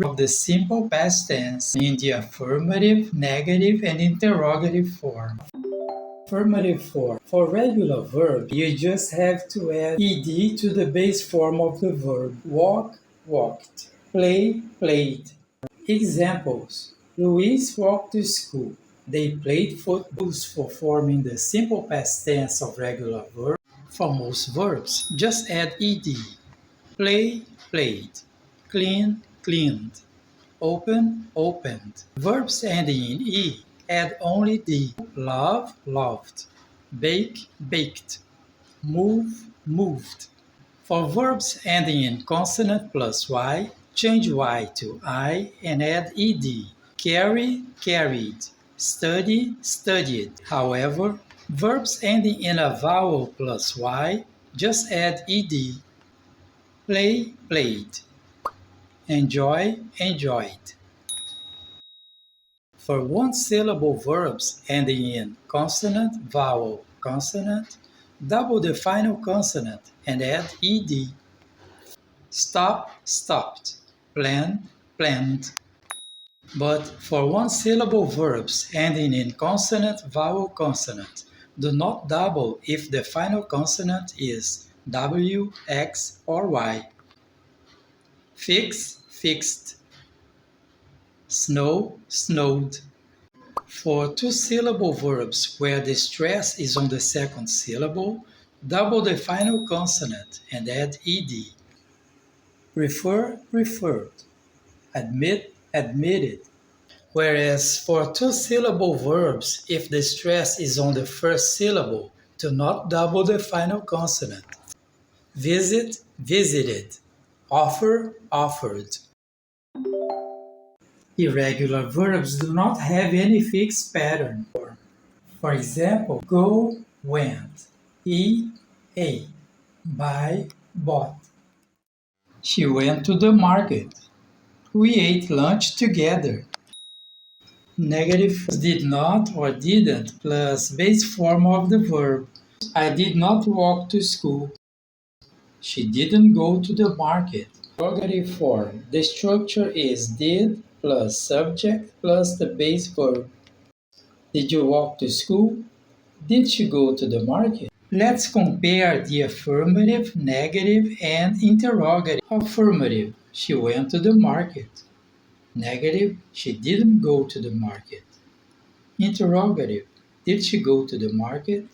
of the simple past tense in the affirmative, negative, and interrogative form. Affirmative form. For regular verbs, you just have to add ed to the base form of the verb. Walk, walked. Play, played. Examples. Louise walked to school. They played football. For forming the simple past tense of regular verbs. For most verbs, just add ed. Play, played. Clean, cleaned. Open, opened. Verbs ending in e add only d. Love, loved. Bake, baked. Move, moved. For verbs ending in consonant plus y, change y to I and add ed. Carry, carried. Study, studied. However, verbs ending in a vowel plus y, just add ed. Play, played. Enjoy, enjoyed. For one-syllable verbs ending in consonant, vowel, consonant, double the final consonant and add ed. Stop, stopped. Plan, planned. But for one-syllable verbs ending in consonant, vowel, consonant, do not double if the final consonant is W, X, or Y. Fix, fixed. Snow, snowed. For two-syllable verbs where the stress is on the second syllable, double the final consonant and add ed. Refer, referred. Admit, admitted. Whereas for two-syllable verbs, if the stress is on the first syllable, do not double the final consonant. Visit, visited. Offer, offered. Irregular verbs do not have any fixed pattern. For example, go, went. Eat, ate. Buy, bought. She went to the market. We ate lunch together. Negative did not or didn't plus base form of the verb. I did not walk to school. She didn't go to the market. Interrogative form. The structure is did plus subject plus the base verb. Did you walk to school? Did she go to the market? Let's compare the affirmative, negative, and interrogative. Affirmative. She went to the market. Negative. She didn't go to the market. Interrogative. Did she go to the market?